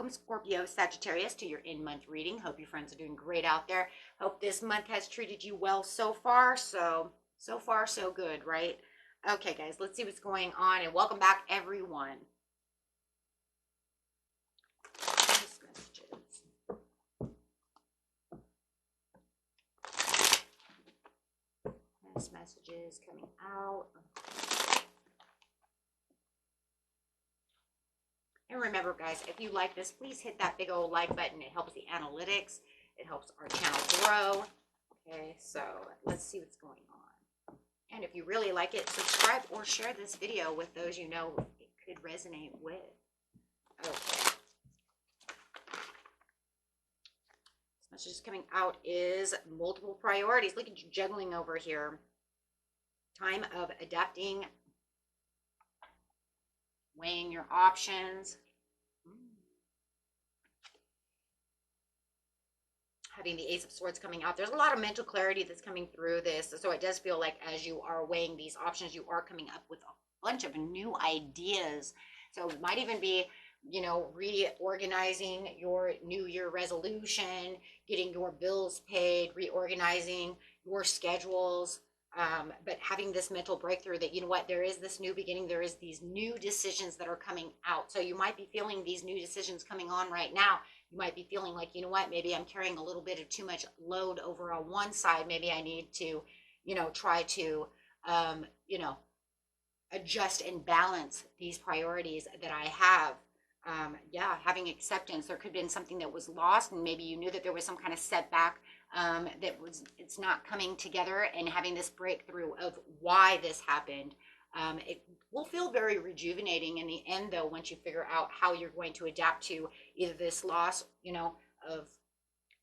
welcome Scorpio, Sagittarius to your in-month reading. Hope your friends are doing great out there. Hope this month has treated you well so far. So far so good, right? Okay guys, let's see what's going on, and welcome back everyone. Nice messages coming out. And remember guys, if you like this, please hit that big old like button. It helps the analytics. It helps our channel grow. Okay, so let's see what's going on. And if you really like it, subscribe or share this video with those you know it could resonate with. Okay. This message coming out is multiple priorities. Look at you juggling over here. Time of adapting, weighing your options, having the Ace of Swords coming out. There's a lot of mental clarity that's coming through this. So it does feel like as you are weighing these options, you are coming up with a bunch of new ideas. So it might even be, you know, reorganizing your New Year resolution, getting your bills paid, reorganizing your schedules. But having this mental breakthrough that, you know what, there is this new beginning, there is these new decisions that are coming out. So you might be feeling these new decisions coming on right now. You might be feeling like, you know what, maybe I'm carrying a little bit of too much load over on one side. Maybe I need to, you know, try to, you know, adjust and balance these priorities that I have. Yeah, having acceptance. There could have been something that was lost, and maybe you knew that there was some kind of setback it's not coming together, and having this breakthrough of why this happened. It will feel very rejuvenating in the end, though, once you figure out how you're going to adapt to either this loss, you know, of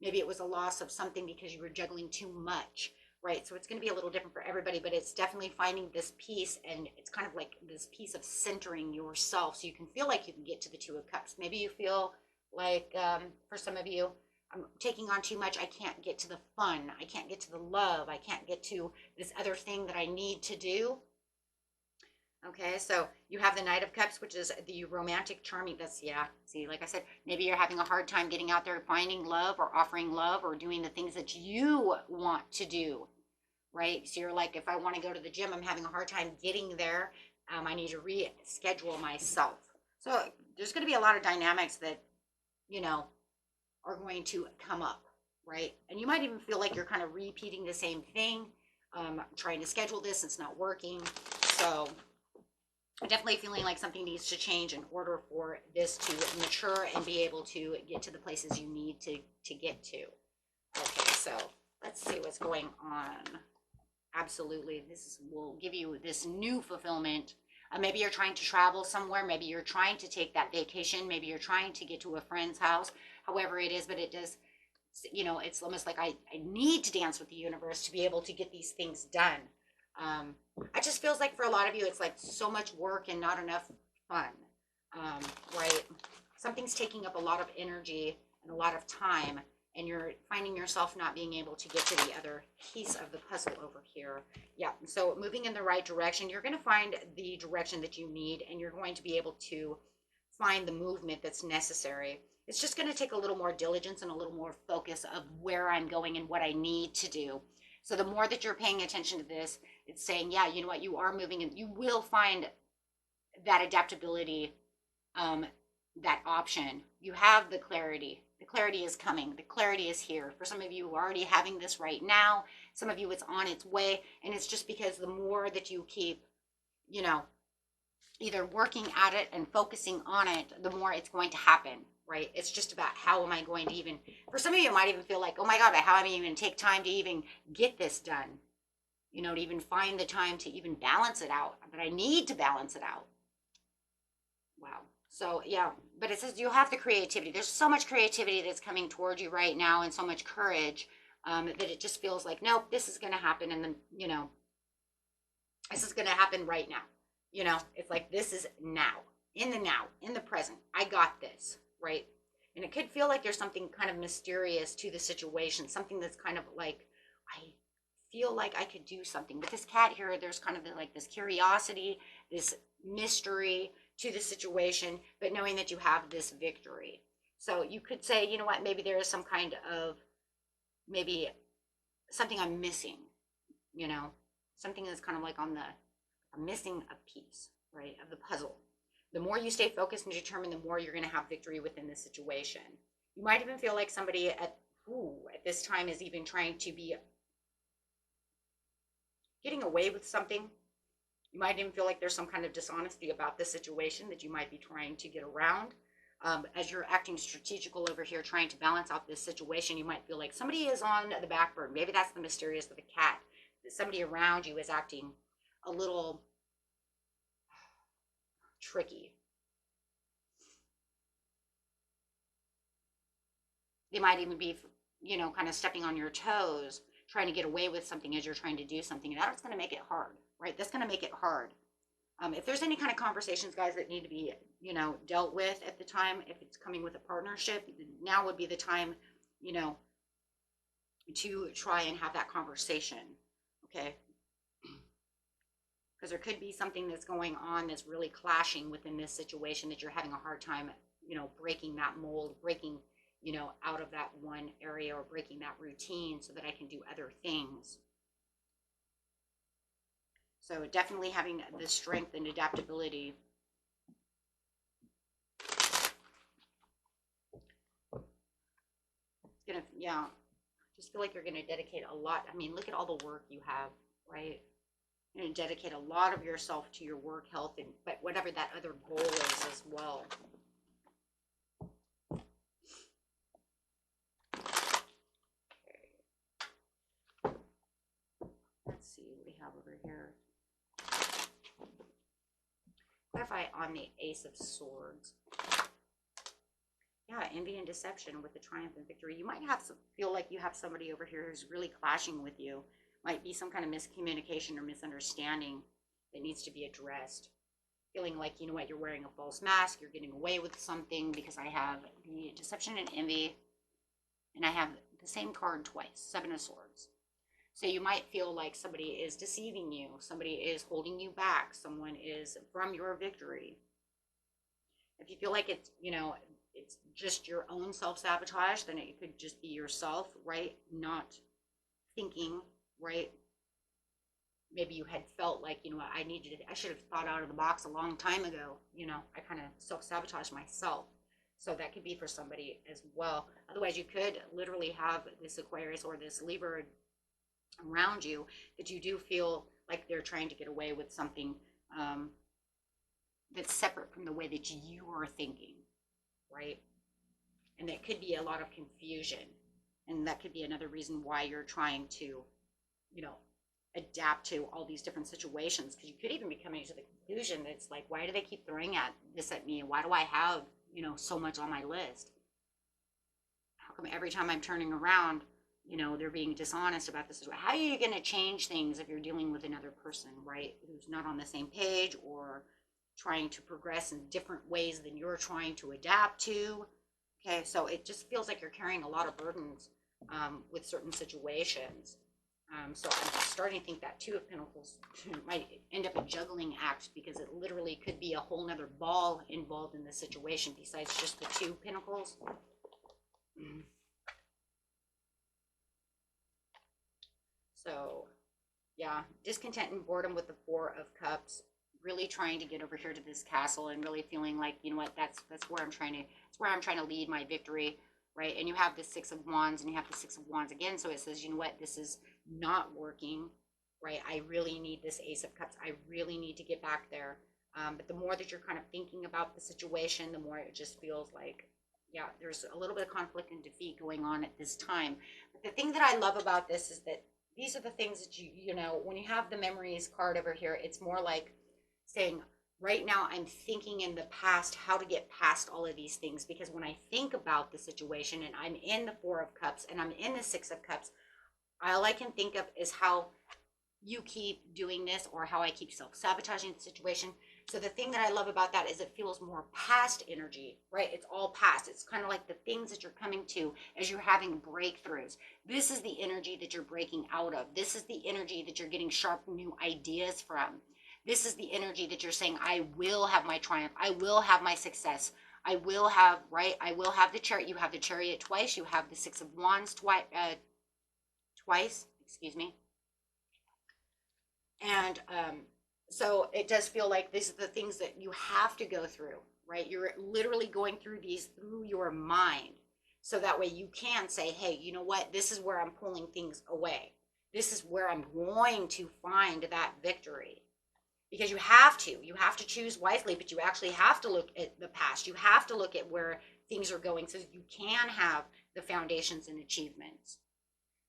maybe it was a loss of something because you were juggling too much, right? So it's going to be a little different for everybody, but it's definitely finding this peace, and it's kind of like this piece of centering yourself so you can feel like you can get to the Two of Cups. Maybe you feel like, for some of you, I'm taking on too much. I can't get to the fun. I can't get to the love. I can't get to this other thing that I need to do. Okay, so you have the Knight of Cups, which is the romantic charming. That's, yeah, see, like I said, maybe you're having a hard time getting out there, finding love or offering love or doing the things that you want to do, right? So you're like, if I want to go to the gym, I'm having a hard time getting there. I need to reschedule myself. So there's going to be a lot of dynamics that, you know, are going to come up, right? And you might even feel like you're kind of repeating the same thing, trying to schedule this, it's not working. So definitely feeling like something needs to change in order for this to mature and be able to get to the places you need to get to. Okay, so let's see what's going on. Absolutely, will give you this new fulfillment. Maybe you're trying to travel somewhere. Maybe you're trying to take that vacation. Maybe you're trying to get to a friend's house, however it is, but it does, you know, it's almost like I need to dance with the universe to be able to get these things done. It just feels like for a lot of you, it's like so much work and not enough fun, right? Something's taking up a lot of energy and a lot of time, and you're finding yourself not being able to get to the other piece of the puzzle over here. Yeah, so moving in the right direction, you're going to find the direction that you need, and you're going to be able to find the movement that's necessary. It's just going to take a little more diligence and a little more focus of where I'm going and what I need to do. So the more that you're paying attention to this, it's saying, yeah, you know what, you are moving, and you will find that adaptability, that option. You have the clarity. The clarity is coming. The clarity is here. For some of you who are already having this right now, some of you it's on its way, and it's just because the more that you keep, you know, either working at it and focusing on it, the more it's going to happen, right? It's just about how am I going to even, for some of you, it might even feel like, oh my God, how am I even take time to even get this done? You know, to even find the time to even balance it out, but I need to balance it out. Wow. So yeah, but it says you have the creativity. There's so much creativity that's coming towards you right now, and so much courage, that it just feels like, nope, this is going to happen. And then, you know, this is going to happen right now. You know, it's like, this is now, in the present. I got this, right? And it could feel like there's something kind of mysterious to the situation, something that's kind of like, I feel like I could do something. With this cat here, there's kind of like this curiosity, this mystery to the situation, but knowing that you have this victory. So you could say, you know what, maybe there is some kind of, maybe something I'm missing, you know, something that's kind of like on the, I'm missing a piece, right, of the puzzle. The more you stay focused and determined, the more you're going to have victory within this situation. You might even feel like somebody at this time is even trying to be getting away with something. You might even feel like there's some kind of dishonesty about the situation that you might be trying to get around. As you're acting strategical over here, trying to balance out this situation, you might feel like somebody is on the back burner. Maybe that's the mysterious of the cat. That somebody around you is acting a little tricky. They might even be, you know, kind of stepping on your toes, trying to get away with something as you're trying to do something. And that's going to make it hard, right? That's going to make it hard. If there's any kind of conversations, guys, that need to be, you know, dealt with at the time, if it's coming with a partnership, now would be the time, you know, to try and have that conversation, okay? Because there could be something that's going on that's really clashing within this situation that you're having a hard time, you know, breaking that mold, breaking, you know, out of that one area, or breaking that routine so that I can do other things. So definitely having the strength and adaptability. It's gonna, yeah, just feel like you're gonna dedicate a lot. I mean, look at all the work you have, right? You're gonna dedicate a lot of yourself to your work, health, and but whatever that other goal is as well. Okay. Let's see what we have over here. Clarify on the Ace of Swords. Yeah, envy and deception with the triumph and victory. You might have feel like you have somebody over here who's really clashing with you. Might be some kind of miscommunication or misunderstanding that needs to be addressed. Feeling like, you know what, you're wearing a false mask, you're getting away with something, because I have the deception and envy, and I have the same card twice, Seven of Swords. So you might feel like somebody is deceiving you, somebody is holding you back, someone is from your victory. If you feel like it's, you know, it's just your own self-sabotage, then it could just be yourself, right? Not thinking, right? Maybe you had felt like, you know what, I should have thought out of the box a long time ago. You know, I kind of self-sabotaged myself. So that could be for somebody as well. Otherwise, you could literally have this Aquarius or this Libra around you that you do feel like they're trying to get away with something that's separate from the way that you are thinking, right? And that could be a lot of confusion, and that could be another reason why you're trying to, you know, adapt to all these different situations, because you could even be coming to the conclusion that it's like, why do they keep throwing this at me? Why do I have, you know, so much on my list? How come every time I'm turning around, you know, they're being dishonest about this? How are you going to change things if you're dealing with another person, right, who's not on the same page or trying to progress in different ways than you're trying to adapt to? Okay, so it just feels like you're carrying a lot of burdens with certain situations. So I'm starting to think that Two of Pentacles might end up a juggling act, because it literally could be a whole nother ball involved in the situation besides just the Two Pentacles. So, yeah, discontent and boredom with the Four of Cups. Really trying to get over here to this castle and really feeling like, you know what, that's where I'm trying to lead my victory, right? And you have the Six of Wands and you have the Six of Wands again. So it says, you know what, this is not working, right? I really need this Ace of Cups. I really need to get back there. But the more that you're kind of thinking about the situation, the more it just feels like, yeah, there's a little bit of conflict and defeat going on at this time. But the thing that I love about this is that these are the things that you know, when you have the memories card over here, it's more like saying, right now I'm thinking in the past how to get past all of these things, because when I think about the situation and I'm in the Four of Cups and I'm in the Six of Cups, all I can think of is how you keep doing this, or how I keep self-sabotaging the situation. So the thing that I love about that is it feels more past energy, right? It's all past. It's kind of like the things that you're coming to as you're having breakthroughs. This is the energy that you're breaking out of. This is the energy that you're getting sharp new ideas from. This is the energy that you're saying, I will have my triumph. I will have my success. I will have, right? I will have the chariot. You have the chariot twice. You have the Six of Wands twice, excuse me. And so it does feel like these are the things that you have to go through, right? You're literally going through these through your mind. So that way you can say, hey, you know what? This is where I'm pulling things away. This is where I'm going to find that victory. Because you have to choose wisely, but you actually have to look at the past. You have to look at where things are going so you can have the foundations and achievements.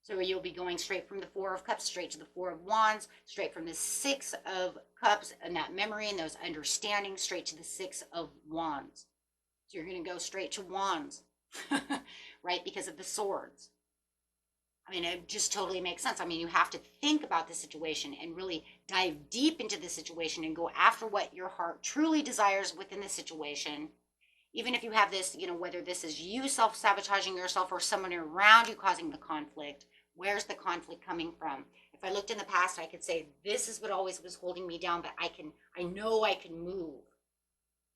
So you'll be going straight from the Four of Cups, straight to the Four of Wands, straight from the Six of Cups and that memory and those understandings, straight to the Six of Wands. So you're going to go straight to Wands, right? Because of the swords. I mean, it just totally makes sense. I mean, you have to think about the situation and really dive deep into the situation and go after what your heart truly desires within the situation. Even if you have this, you know, whether this is you self-sabotaging yourself or someone around you causing the conflict, where's the conflict coming from? If I looked in the past, I could say, this is what always was holding me down, but I know I can move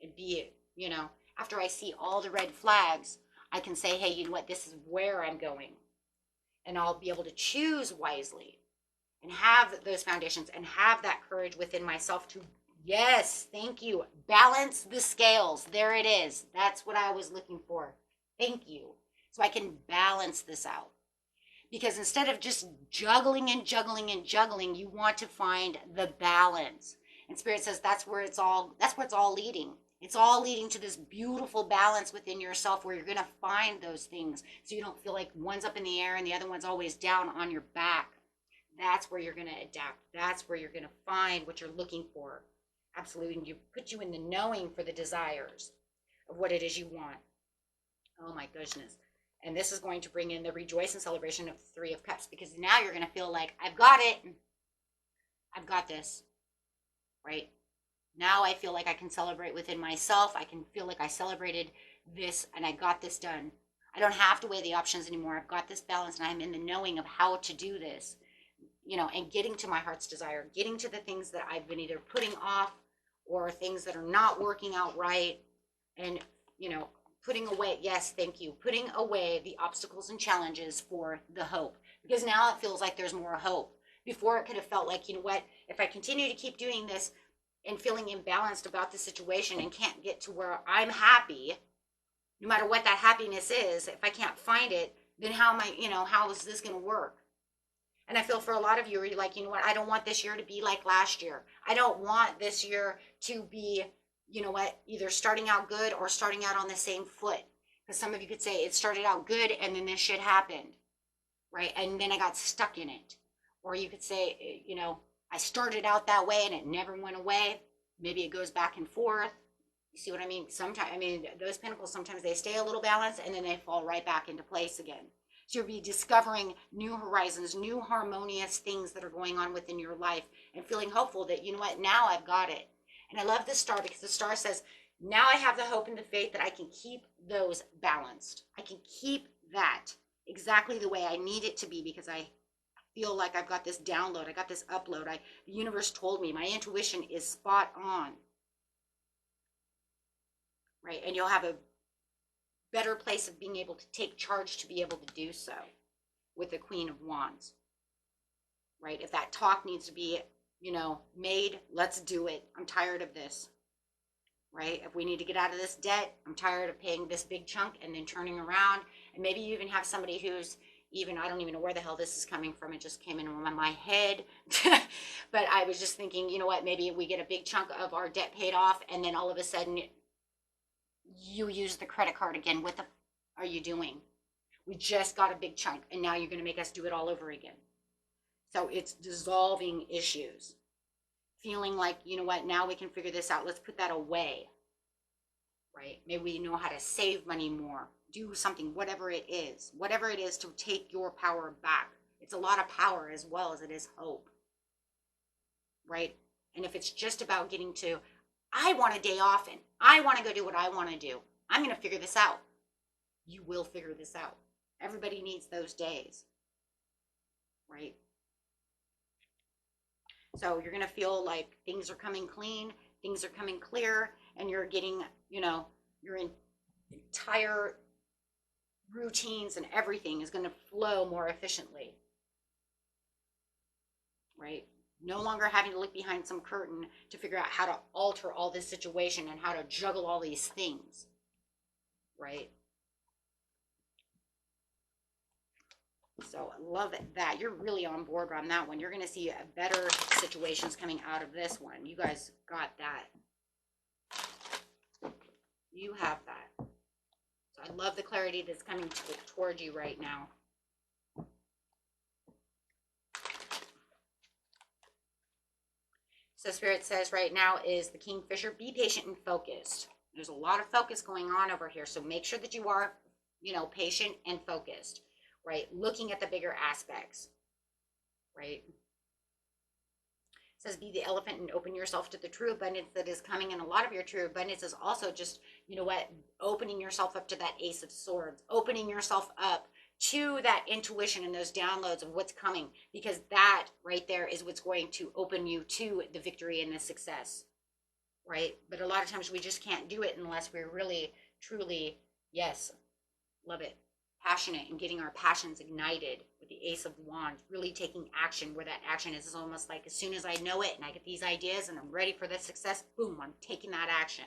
and be it, you know. After I see all the red flags, I can say, hey, you know what, this is where I'm going. And I'll be able to choose wisely and have those foundations and have that courage within myself to, yes, thank you, balance the scales. There it is. That's what I was looking for. Thank you. So I can balance this out. Because instead of just juggling and juggling and juggling, you want to find the balance. And Spirit says that's where it's all leading. It's all leading to this beautiful balance within yourself where you're going to find those things so you don't feel like one's up in the air and the other one's always down on your back. That's where you're going to adapt. That's where you're going to find what you're looking for. Absolutely. And you put you in the knowing for the desires of what it is you want. Oh my goodness. And this is going to bring in the rejoice and celebration of the Three of Cups, because now you're going to feel like, I've got it. I've got this. Right? Now I feel like I can celebrate within myself. I can feel like I celebrated this and I got this done. I don't have to weigh the options anymore. I've got this balance and I'm in the knowing of how to do this, you know, and getting to my heart's desire, getting to the things that I've been either putting off or things that are not working out right. And, you know, putting away, yes, thank you, putting away the obstacles and challenges for the hope. Because now it feels like there's more hope. Before it could have felt like, you know what, if I continue to keep doing this, and feeling imbalanced about the situation and can't get to where I'm happy, no matter what that happiness is, if I can't find it, then how am I, you know, how is this going to work? And I feel for a lot of you, are like, you know what, I don't want this year to be like last year. I don't want this year to be, you know what, either starting out good or starting out on the same foot. Because some of you could say it started out good and then this shit happened, right? And then I got stuck in it. Or you could say, you know, I started out that way and it never went away. Maybe it goes back and forth. You see what I mean? Sometimes, I mean, those pentacles, sometimes they stay a little balanced and then they fall right back into place again. So you'll be discovering new horizons, new harmonious things that are going on within your life and feeling hopeful that, you know what, now I've got it. And I love the star because the star says, now I have the hope and the faith that I can keep those balanced. I can keep that exactly the way I need it to be because I feel like I've got this download, I got this upload. The universe told me, my intuition is spot on. Right? And you'll have a better place of being able to take charge to be able to do so with the Queen of Wands. Right? If that talk needs to be, you know, made, let's do it. I'm tired of this. Right? If we need to get out of this debt, I'm tired of paying this big chunk and then turning around. And maybe you even have somebody who's even, I don't even know where the hell this is coming from. It just came in my head. But I was just thinking, you know what, maybe we get a big chunk of our debt paid off and then all of a sudden you use the credit card again. What the are you doing? We just got a big chunk and now you're going to make us do it all over again. So it's dissolving issues. Feeling like, you know what, now we can figure this out. Let's put that away. Right? Maybe we know how to save money more. Do something, whatever it is to take your power back. It's a lot of power as well as it is hope, right? And if it's just about getting to, I want a day off and I want to go do what I want to do. I'm going to figure this out. You will figure this out. Everybody needs those days, right? So you're going to feel like things are coming clean, things are coming clear, and you're getting, you know, you're in entire routines and everything is going to flow more efficiently, right? No longer having to look behind some curtain to figure out how to alter all this situation and how to juggle all these things, right? So I love that. You're really on board on that one. You're going to see better situations coming out of this one. You guys got that. You have that. So I love the clarity that's coming towards you right now. So Spirit says right now is the Kingfisher, be patient and focused. There's a lot of focus going on over here. So make sure that you are, you know, patient and focused, right? Looking at the bigger aspects, right? It says be the elephant and open yourself to the true abundance that is coming. And a lot of your true abundance is also just, you know what, opening yourself up to that Ace of Swords, opening yourself up to that intuition and those downloads of what's coming, because that right there is what's going to open you to the victory and the success, right? But a lot of times we just can't do it unless we're really, truly, yes, love it, passionate and getting our passions ignited with the Ace of Wands, really taking action, where that action is almost like as soon as I know it and I get these ideas and I'm ready for the success, boom, I'm taking that action,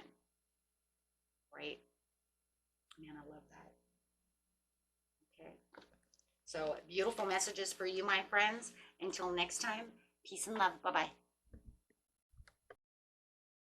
right? Man, I love that. Okay. So beautiful messages for you, my friends. Until next time, peace and love. Bye-bye.